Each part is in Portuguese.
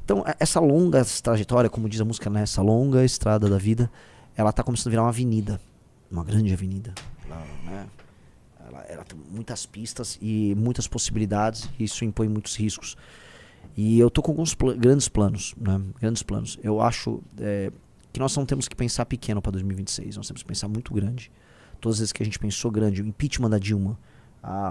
Então, essa longa trajetória, como diz a música, né? Essa longa estrada da vida, ela tá começando a virar uma avenida. Uma grande avenida. Ela tem muitas pistas e muitas possibilidades, e isso impõe muitos riscos. E eu tô com alguns grandes planos, né? Grandes planos. Eu acho que nós não temos que pensar pequeno para 2026, nós temos que pensar muito grande. Todas as vezes que a gente pensou grande, o impeachment da Dilma,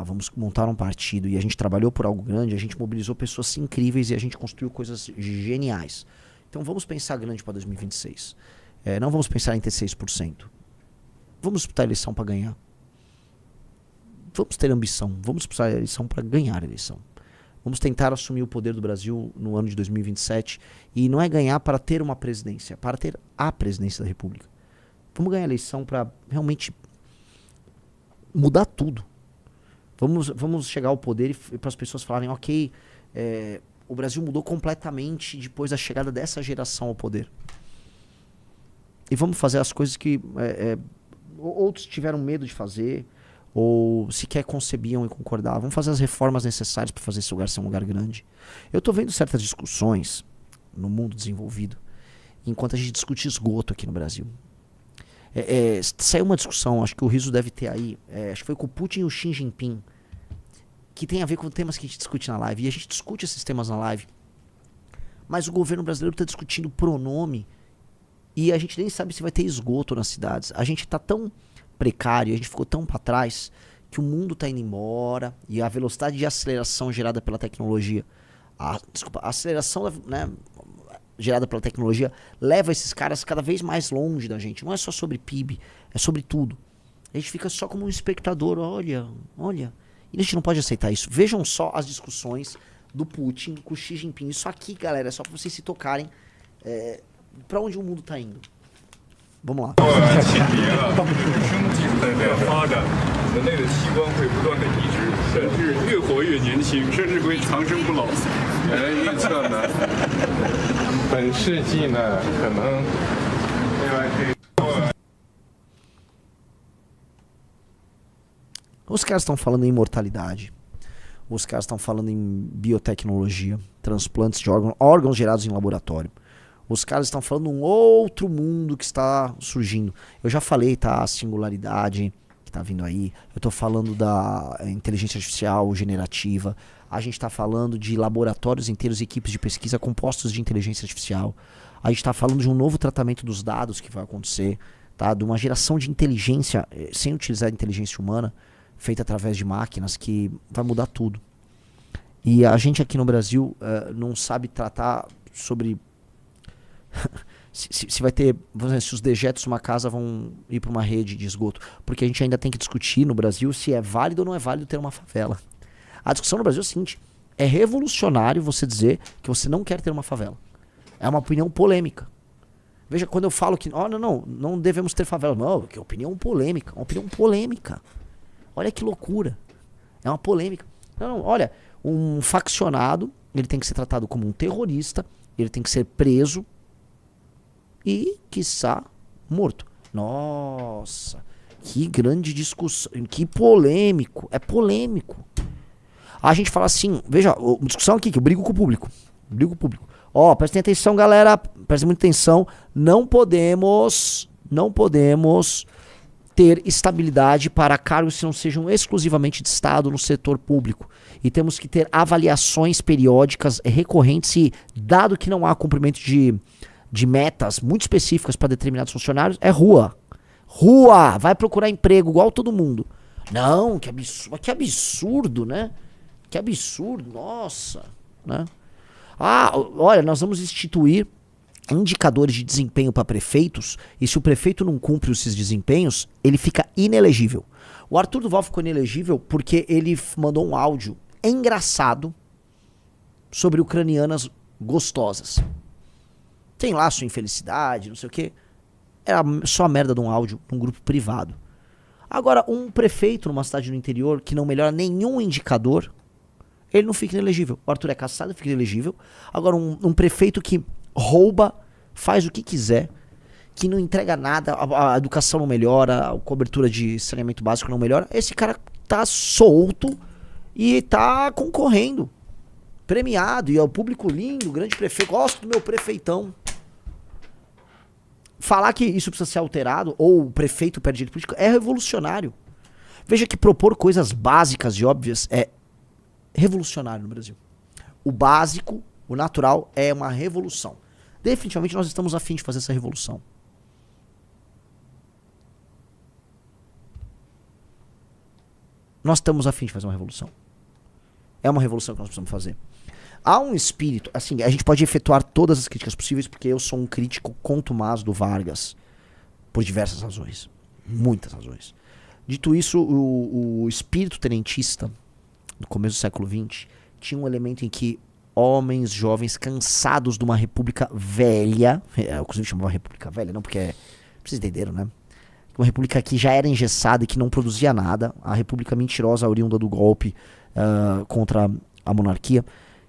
vamos montar um partido, e a gente trabalhou por algo grande, a gente mobilizou pessoas incríveis e a gente construiu coisas geniais. Então vamos pensar grande para 2026. Não vamos pensar em ter 6%. Vamos disputar a eleição para ganhar. Vamos ter ambição. Vamos disputar a eleição para ganhar a eleição. Vamos tentar assumir o poder do Brasil no ano de 2027. E não é ganhar para ter uma presidência, para ter a presidência da República. Vamos ganhar a eleição para realmente mudar tudo. Vamos chegar ao poder e para as pessoas falarem, ok, o Brasil mudou completamente depois da chegada dessa geração ao poder. E vamos fazer as coisas que outros tiveram medo de fazer, ou sequer concebiam e concordavam. Vamos fazer as reformas necessárias para fazer esse lugar ser um lugar grande. Eu estou vendo certas discussões no mundo desenvolvido, enquanto a gente discute esgoto aqui no Brasil. Saiu uma discussão, acho que o Riso deve ter aí, acho que foi com o Putin e o Xi Jinping, que tem a ver com temas que a gente discute na live, e a gente discute esses temas na live, mas o governo brasileiro está discutindo pronome, e a gente nem sabe se vai ter esgoto nas cidades. A gente está tão precário, a gente ficou tão para trás, que o mundo está indo embora, e a velocidade de aceleração gerada pela tecnologia, a aceleração, né, gerada pela tecnologia, leva esses caras cada vez mais longe da gente. Não é só sobre PIB, é sobre tudo. A gente fica só como um espectador, olha. E a gente não pode aceitar isso. Vejam só as discussões do Putin com o Xi Jinping. Isso aqui, galera, é só pra vocês se tocarem pra onde o mundo tá indo. Vamos lá. Os caras estão falando em imortalidade. Os caras estão falando em biotecnologia, transplantes de órgãos gerados em laboratório. Os caras estão falando um outro mundo que está surgindo. Eu já falei, tá? A singularidade que tá vindo aí. Eu tô falando da inteligência artificial generativa. A gente tá falando de laboratórios inteiros, equipes de pesquisa compostos de inteligência artificial. A gente tá falando de um novo tratamento dos dados que vai acontecer, tá? De uma geração de inteligência sem utilizar a inteligência humana, feita através de máquinas, que vai mudar tudo. E a gente aqui no Brasil não sabe tratar sobre se vai ter, vamos dizer, se os dejetos de uma casa vão ir para uma rede de esgoto, porque a gente ainda tem que discutir no Brasil se é válido ou não é válido ter uma favela. A discussão no Brasil é o seguinte: é revolucionário você dizer que você não quer ter uma favela. É uma opinião polêmica. Veja, quando eu falo que não devemos ter favela, não, que é opinião polêmica, uma opinião polêmica. Olha que loucura. É uma polêmica. Não, olha, um faccionado, ele tem que ser tratado como um terrorista, ele tem que ser preso e, quiçá, morto. Nossa, que grande discussão, que polêmico. É polêmico. A gente fala assim, veja, a discussão aqui, que eu brigo com o público. Prestem atenção, galera, prestem muita atenção. Não podemos ter estabilidade para cargos que não sejam exclusivamente de Estado no setor público. E temos que ter avaliações periódicas recorrentes e, dado que não há cumprimento de metas muito específicas para determinados funcionários, é rua. Rua! Vai procurar emprego igual todo mundo. Não, que absurdo, né? Que absurdo, nossa. Né? Olha, nós vamos instituir indicadores de desempenho para prefeitos, e se o prefeito não cumpre esses desempenhos, ele fica inelegível. O Arthur Duval ficou inelegível porque ele mandou um áudio engraçado sobre ucranianas gostosas. Tem lá sua infelicidade, não sei o quê. Era só a merda de um áudio num grupo privado. Agora, um prefeito numa cidade no interior que não melhora nenhum indicador, ele não fica inelegível. O Arthur é caçado, fica inelegível. Agora, um prefeito que rouba, faz o que quiser, que não entrega nada, a educação não melhora, a cobertura de saneamento básico não melhora, esse cara tá solto e tá concorrendo. premiado, e é o público lindo, grande prefeito, gosto do meu prefeitão. Falar que isso precisa ser alterado, ou o prefeito perde direito político, é revolucionário. Veja que propor coisas básicas e óbvias é revolucionário no Brasil. O básico, o natural, é uma revolução. Definitivamente nós estamos a fim de fazer essa revolução. Nós estamos a fim de fazer uma revolução. É uma revolução que nós precisamos fazer. Há um espírito, assim, a gente pode efetuar todas as críticas possíveis, porque eu sou um crítico contumaz do Vargas, por diversas razões. Muitas razões. Dito isso, o espírito tenentista, no começo do século XX, tinha um elemento em que homens jovens cansados de uma república velha, eu inclusive chamava república velha, não porque vocês entenderam, né? Uma república que já era engessada e que não produzia nada, a república mentirosa oriunda do golpe contra a monarquia,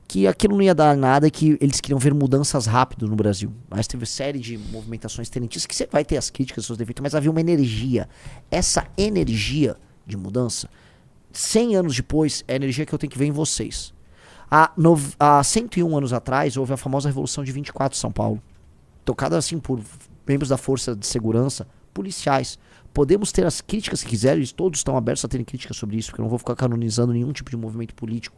que aquilo não ia dar nada e que eles queriam ver mudanças rápidas no Brasil. Mas teve série de movimentações tenentistas que você vai ter as críticas, seus defeitos, mas havia uma energia. Essa energia de mudança, 100 anos depois, é a energia que eu tenho que ver em vocês. Há 101 anos atrás, houve a famosa Revolução de 24 em São Paulo, tocada assim por membros da Força de Segurança, policiais. Podemos ter as críticas que quiserem, eles todos estão abertos a terem críticas sobre isso, porque eu não vou ficar canonizando nenhum tipo de movimento político.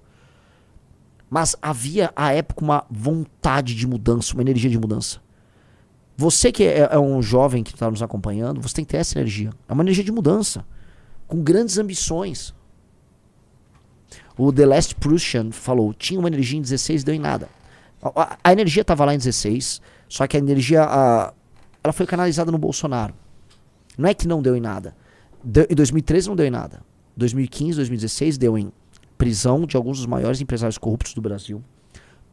Mas havia, à época, uma vontade de mudança, uma energia de mudança. Você que é um jovem que está nos acompanhando, você tem que ter essa energia. É uma energia de mudança, com grandes ambições. O The Last Prussian falou, tinha uma energia em 16 e deu em nada. A energia estava lá em 16, só que a energia ela foi canalizada no Bolsonaro. Não é que não deu em nada. Em 2013 não deu em nada. 2015, 2016 deu em prisão de alguns dos maiores empresários corruptos do Brasil,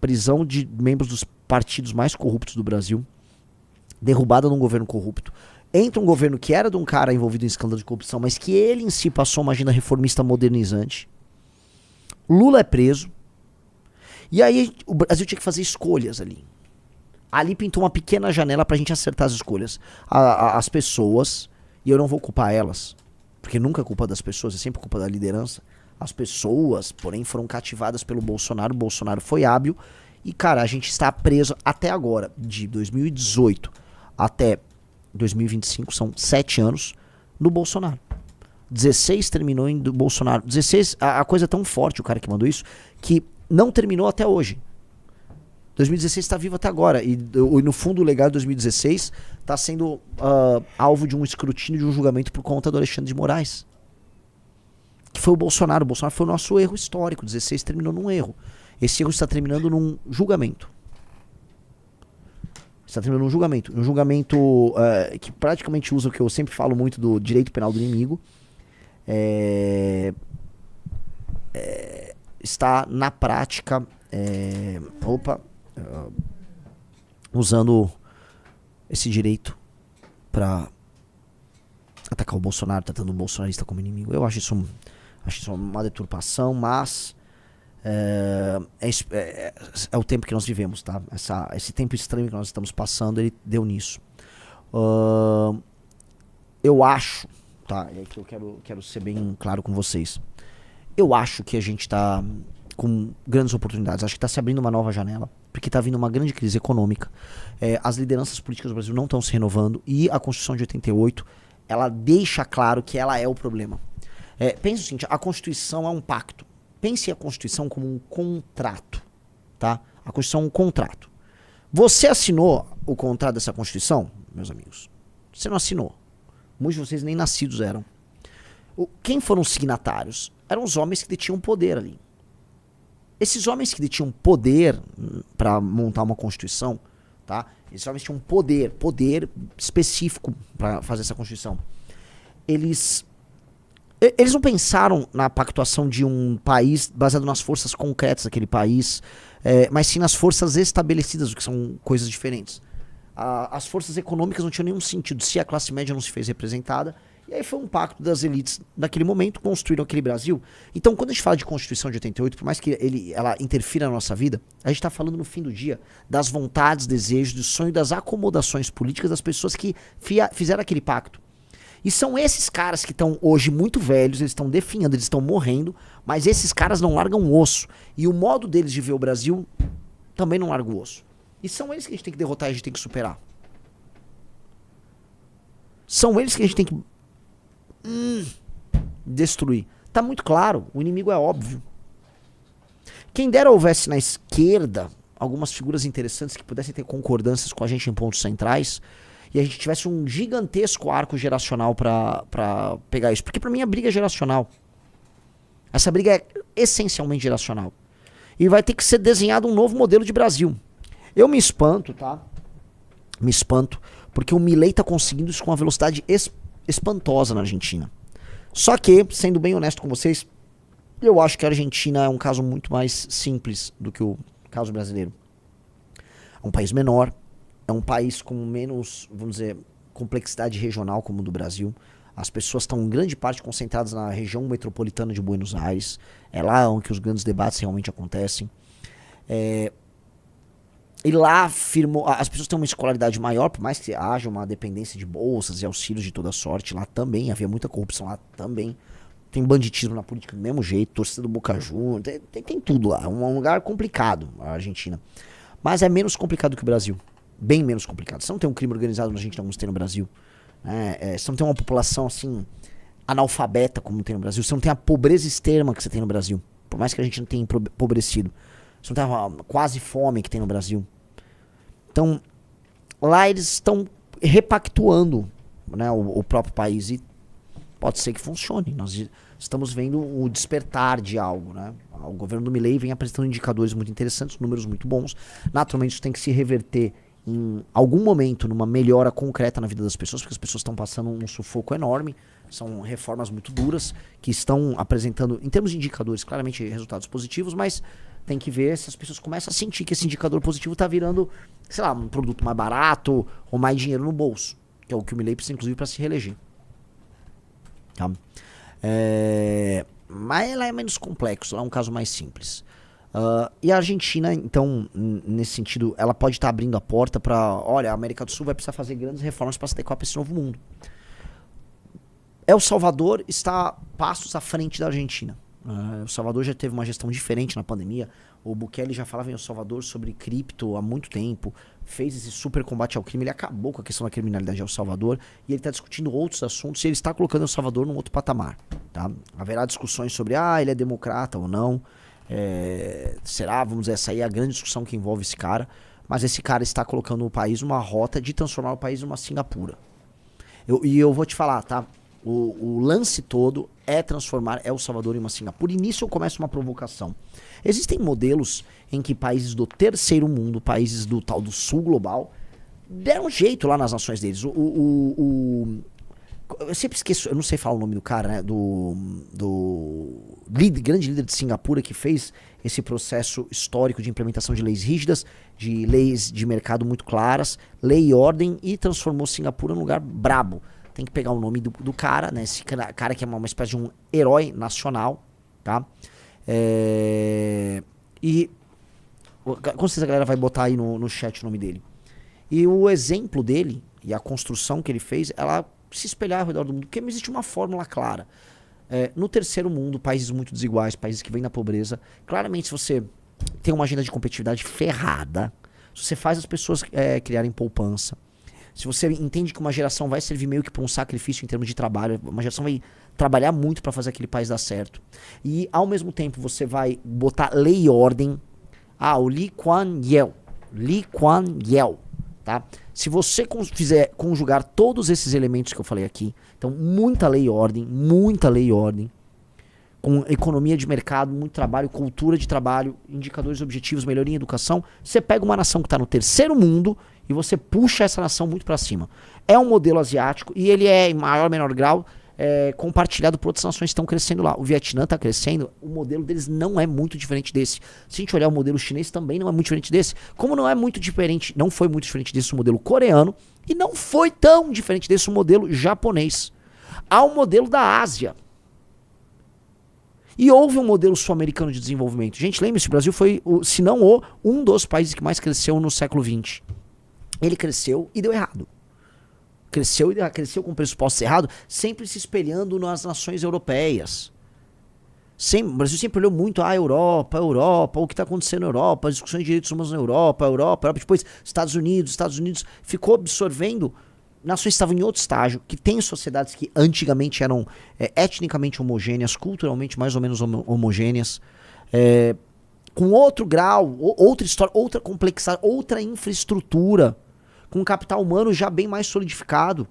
prisão de membros dos partidos mais corruptos do Brasil, derrubada num governo corrupto. Entra um governo que era de um cara envolvido em escândalo de corrupção, mas que ele em si passou uma agenda reformista modernizante. Lula é preso. E aí o Brasil tinha que fazer escolhas ali. Ali pintou uma pequena janela pra gente acertar as escolhas. As pessoas, e eu não vou culpar elas, porque nunca é culpa das pessoas, é sempre culpa da liderança. As pessoas, porém, foram cativadas pelo Bolsonaro. O Bolsonaro foi hábil. E, cara, a gente está preso até agora, de 2018 até 2025, são 7 anos, no Bolsonaro. 16 terminou em do Bolsonaro. 16, a coisa é tão forte, o cara que mandou isso, que não terminou até hoje. 2016 está vivo até agora. E no fundo, o legado de 2016 está sendo alvo de um escrutínio, de um julgamento por conta do Alexandre de Moraes. Que foi o Bolsonaro. O Bolsonaro foi o nosso erro histórico. 16 terminou num erro. Esse erro está terminando num julgamento. Está terminando num julgamento. Um julgamento que praticamente usa o que eu sempre falo muito do direito penal do inimigo. Está na prática usando esse direito para atacar o Bolsonaro, tratando o bolsonarista como inimigo. Eu acho isso uma deturpação, mas é o tempo que nós vivemos, tá? Esse tempo estranho que nós estamos passando, ele deu nisso. Eu acho, tá? É que eu quero ser bem claro com vocês. Eu acho que a gente está com grandes oportunidades. Acho que está se abrindo uma nova janela, porque está vindo uma grande crise econômica. As lideranças políticas do Brasil não estão se renovando e a Constituição de 88, ela deixa claro que ela é o problema. Pense o seguinte, a Constituição é um pacto. Pense a Constituição como um contrato, tá? A Constituição é um contrato. Você assinou o contrato dessa Constituição, meus amigos? Você não assinou. Muitos de vocês nem nascidos eram. Quem foram os signatários? Eram os homens que detinham poder ali. Esses homens que detinham poder para montar uma Constituição, tá? Esses homens tinham poder específico para fazer essa Constituição. Eles não pensaram na pactuação de um país baseado nas forças concretas daquele país, mas sim nas forças estabelecidas, o que são coisas diferentes. As forças econômicas não tinham nenhum sentido se a classe média não se fez representada. E aí foi um pacto das elites naquele momento, construíram aquele Brasil. Então, quando a gente fala de Constituição de 88, por mais que ela interfira na nossa vida, a gente está falando no fim do dia das vontades, desejos, do sonho, das acomodações políticas das pessoas que fizeram aquele pacto. E são esses caras que estão hoje muito velhos, eles estão definhando, eles estão morrendo, mas esses caras não largam o osso. E o modo deles de ver o Brasil também não larga o osso. E são eles que a gente tem que derrotar e a gente tem que superar. São eles que a gente tem que destruir. Tá muito claro, o inimigo é óbvio. Quem dera houvesse na esquerda algumas figuras interessantes que pudessem ter concordâncias com a gente em pontos centrais e a gente tivesse um gigantesco arco geracional pra pegar isso. Porque pra mim a briga é geracional. Essa briga é essencialmente geracional. E vai ter que ser desenhado um novo modelo de Brasil. Eu me espanto, tá? Me espanto, porque o Milei tá conseguindo isso com uma velocidade espantosa na Argentina. Só que, sendo bem honesto com vocês, eu acho que a Argentina é um caso muito mais simples do que o caso brasileiro. É um país menor, é um país com menos, vamos dizer, complexidade regional como o do Brasil. As pessoas estão em grande parte concentradas na região metropolitana de Buenos Aires. É lá onde os grandes debates realmente acontecem. E lá as pessoas têm uma escolaridade maior, por mais que haja uma dependência de bolsas e auxílios de toda sorte. Lá também havia muita corrupção, lá também. Tem banditismo na política do mesmo jeito, torcida do Boca Juniors, tem tudo lá. É um lugar complicado, a Argentina. Mas é menos complicado que o Brasil. Bem menos complicado. Você não tem um crime organizado na Argentina como você tem no Brasil. Você não tem uma população assim analfabeta como tem no Brasil. Você não tem a pobreza extrema que você tem no Brasil. Por mais que a gente não tenha empobrecido. Você não tem a quase fome que tem no Brasil. Então, lá eles estão repactuando, né, o próprio país. E pode ser que funcione. Nós estamos vendo o despertar de algo, né? O governo do Milei vem apresentando indicadores muito interessantes, números muito bons. Naturalmente isso tem que se reverter em algum momento numa melhora concreta na vida das pessoas, porque as pessoas estão passando um sufoco enorme. São reformas muito duras que estão apresentando, em termos de indicadores, claramente resultados positivos, mas tem que ver se as pessoas começam a sentir que esse indicador positivo está virando, sei lá, um produto mais barato ou mais dinheiro no bolso, que é o que o Milei precisa, inclusive, para se reeleger. Tá? Mas ela é menos complexo, ela é um caso mais simples. E a Argentina, então, nesse sentido, ela pode estar abrindo a porta para, olha, a América do Sul vai precisar fazer grandes reformas para se adequar para esse novo mundo. El Salvador está passos à frente da Argentina. El Salvador já teve uma gestão diferente na pandemia. O Bukele já falava em El Salvador sobre cripto há muito tempo, fez esse super combate ao crime, ele acabou com a questão da criminalidade em El Salvador e ele está discutindo outros assuntos e ele está colocando El Salvador num outro patamar. Tá? Haverá discussões sobre, ele é democrata ou não, será, vamos dizer, essa aí é a grande discussão que envolve esse cara, mas esse cara está colocando o país numa rota de transformar o país numa Singapura. Eu vou te falar, tá? O lance todo é transformar El Salvador em uma Singapura. E nisso eu começo uma provocação. Existem modelos em que países do terceiro mundo, países do tal do sul global, deram jeito lá nas nações deles. Eu sempre esqueço, eu não sei falar o nome do cara, né? Grande líder de Singapura que fez esse processo histórico de implementação de leis rígidas, de leis de mercado muito claras, lei e ordem, e transformou Singapura num lugar brabo. Tem que pegar o nome do cara, né? Esse cara que é uma espécie de um herói nacional, tá? E com certeza a galera vai botar aí no chat o nome dele. E o exemplo dele e a construção que ele fez, ela se espelhar ao redor do mundo, porque não existe uma fórmula clara. No terceiro mundo, países muito desiguais, países que vêm da pobreza, claramente se você tem uma agenda de competitividade ferrada, se você faz as pessoas criarem poupança, se você entende que uma geração vai servir meio que para um sacrifício em termos de trabalho, uma geração vai trabalhar muito para fazer aquele país dar certo. E ao mesmo tempo você vai botar lei e ordem. O Lee Kuan Yew, tá? Se você fizer conjugar todos esses elementos que eu falei aqui, então muita lei e ordem, com economia de mercado, muito trabalho, cultura de trabalho, indicadores objetivos, melhoria em educação, você pega uma nação que está no terceiro mundo e você puxa essa nação muito para cima. É um modelo asiático e ele é, em maior ou menor grau, compartilhado por outras nações que estão crescendo lá. O Vietnã está crescendo, o modelo deles não é muito diferente desse. Se a gente olhar o modelo chinês, também não é muito diferente desse. Como não foi muito diferente desse o modelo coreano, e não foi tão diferente desse o modelo japonês. Há um modelo da Ásia. E houve um modelo sul-americano de desenvolvimento. Gente, lembre-se, o Brasil foi, se não um dos países que mais cresceu no século XX. Ele cresceu e deu errado. cresceu com pressupostos errados, sempre se espelhando nas nações europeias. O Brasil sempre olhou muito a Europa, o que está acontecendo na Europa, as discussões de direitos humanos na Europa, depois Estados Unidos ficou absorvendo nações que estavam em outro estágio, que tem sociedades que antigamente eram etnicamente homogêneas, culturalmente mais ou menos homogêneas, com outro grau, outra história, outra complexidade, outra infraestrutura, com um capital humano já bem mais solidificado,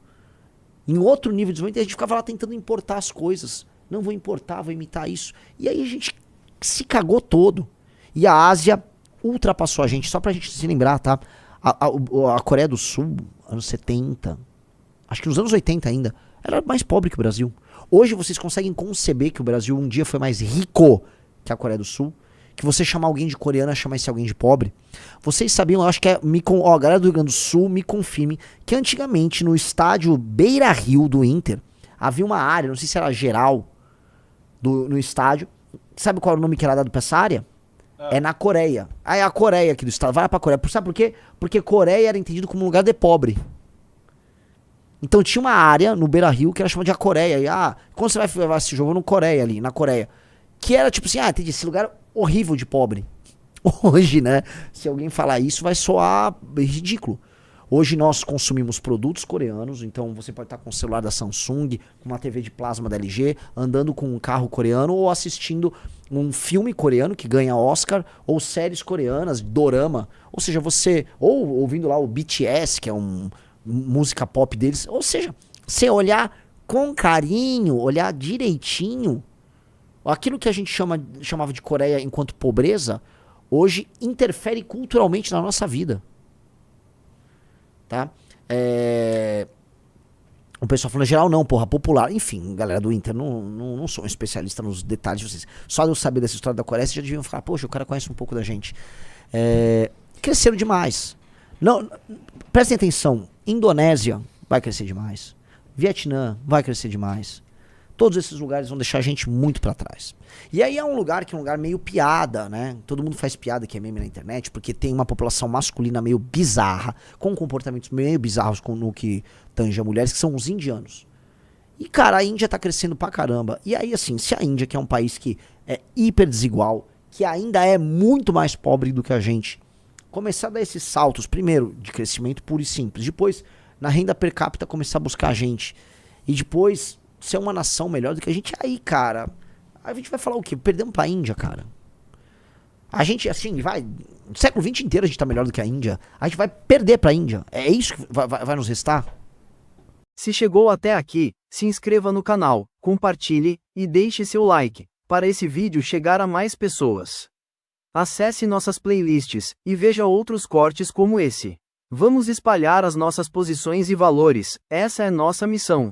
em outro nível de desenvolvimento, e a gente ficava lá tentando importar as coisas. Não vou importar, vou imitar isso. E aí a gente se cagou todo. E a Ásia ultrapassou a gente. Só pra gente se lembrar, tá? A Coreia do Sul, anos 70, acho que nos anos 80 ainda, era mais pobre que o Brasil. Hoje vocês conseguem conceber que o Brasil um dia foi mais rico que a Coreia do Sul? Que você chamar alguém de coreano é chamar esse alguém de pobre? Vocês sabiam, eu acho que a galera do Rio Grande do Sul me confirme que antigamente no estádio Beira-Rio do Inter havia uma área, não sei se era geral, no estádio. Sabe qual era o nome que era dado pra essa área? É na Coreia. Aí a Coreia aqui do estado, vai lá pra Coreia. Sabe por quê? Porque Coreia era entendido como um lugar de pobre. Então tinha uma área no Beira-Rio que era chamada de a Coreia. E quando você vai levar esse jogo no Coreia ali, na Coreia. Que era tipo assim, entendi, esse lugar horrível de pobre. Hoje, né? Se alguém falar isso, vai soar ridículo. Hoje nós consumimos produtos coreanos, então você pode estar com o celular da Samsung, com uma TV de plasma da LG, andando com um carro coreano ou assistindo um filme coreano que ganha Oscar, ou séries coreanas, dorama. Ou seja, ou ouvindo lá o BTS, que é música pop deles. Ou seja, você olhar com carinho, olhar direitinho, aquilo que a gente chamava de Coreia enquanto pobreza, hoje interfere culturalmente na nossa vida. Tá? O pessoal falando, geral não, porra, popular. Enfim, galera do Inter, não sou um especialista nos detalhes de vocês. Só de eu saber dessa história da Coreia, vocês já deviam falar, poxa, o cara conhece um pouco da gente. Cresceram demais. Não, prestem atenção, Indonésia vai crescer demais. Vietnã vai crescer demais. Todos esses lugares vão deixar a gente muito pra trás. E aí é um lugar que é um lugar meio piada, né? Todo mundo faz piada que é meme na internet, porque tem uma população masculina meio bizarra, com comportamentos meio bizarros no que tange a mulheres, que são os indianos. E, cara, a Índia tá crescendo pra caramba. E aí, assim, se a Índia, que é um país que é hiper desigual, que ainda é muito mais pobre do que a gente, começar a dar esses saltos, primeiro, de crescimento puro e simples, depois, na renda per capita, começar a buscar a gente, e depois ser uma nação melhor do que a gente, aí, cara, a gente vai falar o quê? Perdemos pra Índia, cara. A gente, assim, no século XX inteiro a gente tá melhor do que a Índia. A gente vai perder pra Índia. É isso que vai nos restar? Se chegou até aqui, se inscreva no canal, compartilhe e deixe seu like, para esse vídeo chegar a mais pessoas. Acesse nossas playlists e veja outros cortes como esse. Vamos espalhar as nossas posições e valores, essa é nossa missão.